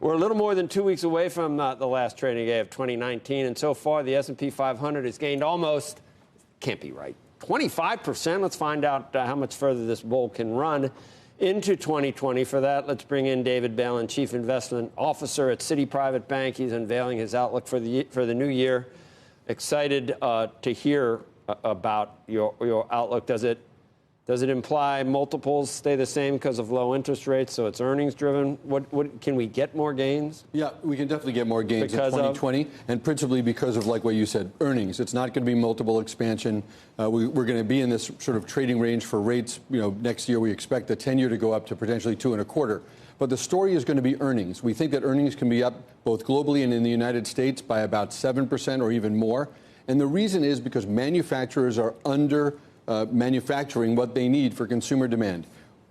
We're a little more than 2 weeks away from the last trading day of 2019, and so far the S&P 500 has gained almost, can't be right, 25%. Let's find out how much further this bull can run into 2020. For that, let's bring in David Bailin, Chief Investment Officer at Citi Private Bank. He's unveiling his outlook for the new year. Excited to hear about your outlook. Does it imply multiples stay the same because of low interest rates, so it's earnings driven? What can we get more gains? Yeah, we can definitely get more gains in 2020, and principally because of, like what you said, earnings. It's not going to be multiple expansion. We're going to be in this sort of trading range for rates. Next year we expect the 10-year to go up to potentially 2.25. But the story is going to be earnings. We think that earnings can be up both globally and in the United States by about 7% or even more. And the reason is because manufacturers are under manufacturing what they need for consumer demand.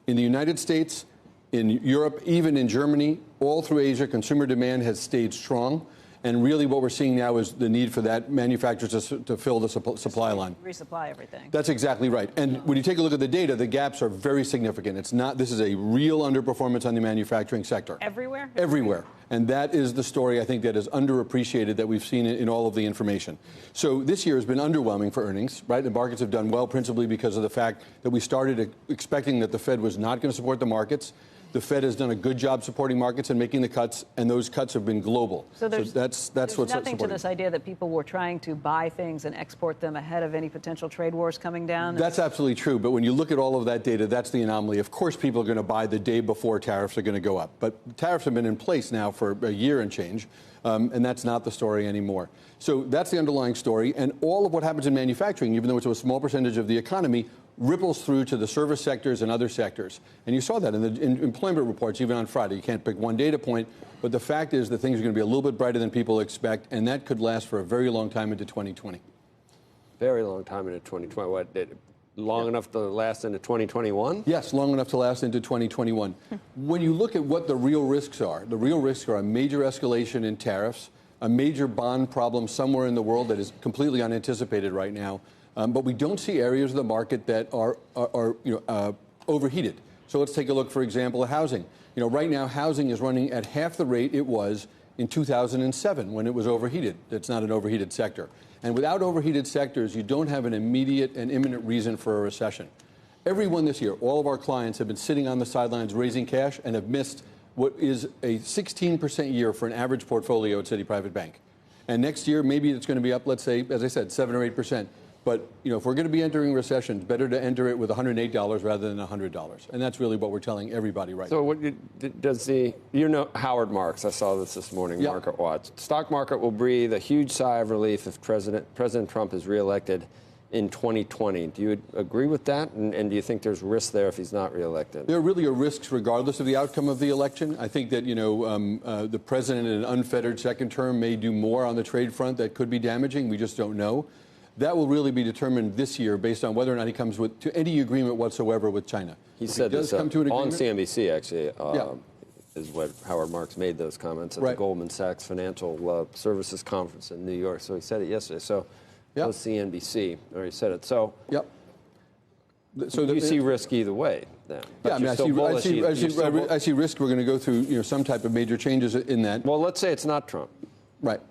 In the United States, in Europe, even in Germany, all through Asia, consumer demand has stayed strong. And really what we're seeing now is the need for that manufacturers to fill the supply line. Resupply everything. That's exactly right. And when you take a look at the data, the gaps are very significant. This is a real underperformance on the manufacturing sector. Everywhere? Everywhere. And that is the story, I think, that is underappreciated that we've seen in all of the information. So this year has been underwhelming for earnings, right? The markets have done well principally because of the fact that we started expecting that the Fed was not going to support the markets. The Fed has done a good job supporting markets and making the cuts, and those cuts have been global. So there's what's nothing supporting. to this idea that people were trying to buy things and export them ahead of any potential trade wars coming down? That's absolutely true. But when you look at all of that data, that's the anomaly. Of course, people are going to buy the day before tariffs are going to go up. But tariffs have been in place now for a year and change, and that's not the story anymore. So that's the underlying story. And all of what happens in manufacturing, even though it's a small percentage of the economy, ripples through to the service sectors and other sectors. And you saw that in the employment reports, even on Friday. You can't pick one data point, but the fact is that things are going to be a little bit brighter than people expect, and that could last for a very long time into 2020. Very long time into 2020. What, long enough to last into 2021? Yes, long enough to last into 2021. When you look at what the real risks are a major escalation in tariffs, a major bond problem somewhere in the world that is completely unanticipated right now. But we don't see areas of the market that are overheated. So let's take a look, for example, at housing. Right now, housing is running at half the rate it was in 2007 when it was overheated. It's not an overheated sector. And without overheated sectors, you don't have an immediate and imminent reason for a recession. Everyone this year, all of our clients have been sitting on the sidelines raising cash and have missed what is a 16% year for an average portfolio at Citi Private Bank. And next year, maybe it's going to be up, let's say, as I said, 7 or 8%. But, if we're going to be entering recessions, better to enter it with $108 rather than $100. And that's really what we're telling everybody right now. So what does Howard Marks, I saw this morning, yep. Market Watch. Stock market will breathe a huge sigh of relief if President Trump is reelected in 2020. Do you agree with that? And do you think there's risk there if he's not reelected? There really are risks regardless of the outcome of the election. I think that, the president in an unfettered second term may do more on the trade front that could be damaging. We just don't know. That will really be determined this year based on whether or not he comes to any agreement whatsoever with China. He said this on CNBC, actually, is what Howard Marks made those comments at the Goldman Sachs Financial Services Conference in New York. So he said it yesterday. So CNBC already said it. So so you see risk either way then? Yeah, I see risk. We're going to go through some type of major changes in that. Well, let's say it's not Trump. Right.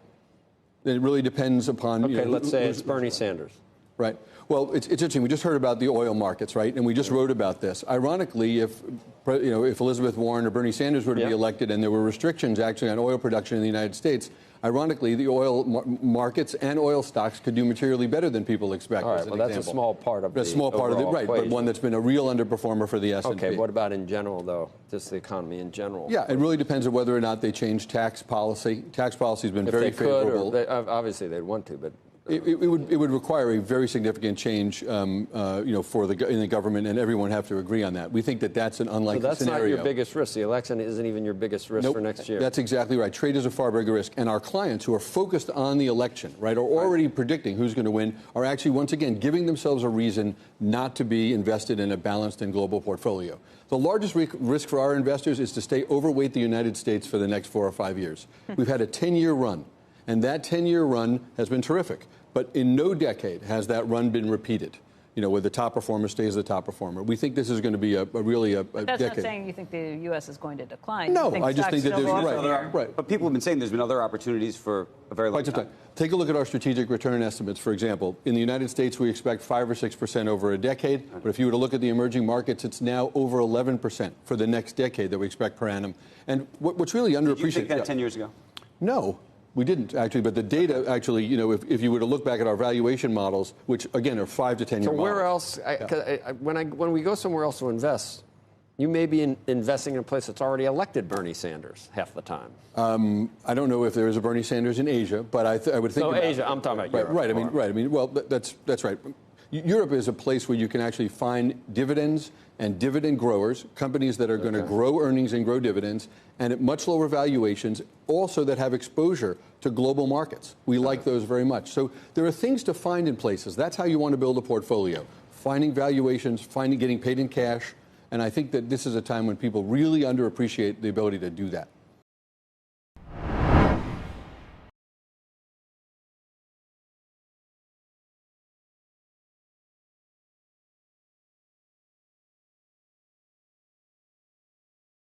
It really depends upon. Okay, let's say it's Bernie Sanders. Right. Well, it's interesting. We just heard about the oil markets, right? And we just wrote about this. Ironically, if Elizabeth Warren or Bernie Sanders were to be elected and there were restrictions actually on oil production in the United States, ironically, the oil markets and oil stocks could do materially better than people expect. All right, well, that's a small part of right, but one that's been a real underperformer for the S&P. Okay, what about in general, though? Just the economy in general? Yeah, it really depends on whether or not they change tax policy. Tax policy has been very favorable. Obviously, they'd want to, but it would require a very significant change, in the government, and everyone have to agree on that. We think that that's an unlikely scenario. So that's not your biggest risk. The election isn't even your biggest risk for next year. That's exactly right. Trade is a far bigger risk, and our clients who are focused on the election, right, are already predicting who's going to win, are actually once again giving themselves a reason not to be invested in a balanced and global portfolio. The largest risk for our investors is to stay overweight the United States for the next 4 or 5 years. We've had a 10-year run. And that 10-year run has been terrific. But in no decade has that run been repeated. where the top performer stays the top performer. We think this is going to be really a But that's decade. not saying you think the U.S. is going to decline. No, You think I just stocks think that still there's go up from here? right. But people have been saying there's been other opportunities for a very long time. Take a look at our strategic return estimates, for example. In the United States, we expect 5 or 6% over a decade. But if you were to look at the emerging markets, it's now over 11% for the next decade that we expect per annum. And what's really underappreciated... Did you think that 10 years ago? No. We didn't, actually, but the data actually, if you were to look back at our valuation models, which, again, are 5 to 10 year So models. where else, when we go somewhere else to invest, you may be investing in a place that's already elected Bernie Sanders half the time. I don't know if there is a Bernie Sanders in Asia, but I would think So about Asia, I'm talking about Europe. Right. I mean, well, that's right. Europe is a place where you can actually find dividends and dividend growers, companies that are going to grow earnings and grow dividends, and at much lower valuations, also that have exposure to global markets. We like those very much. So there are things to find in places. That's how you want to build a portfolio. Finding valuations, getting paid in cash, and I think that this is a time when people really underappreciate the ability to do that.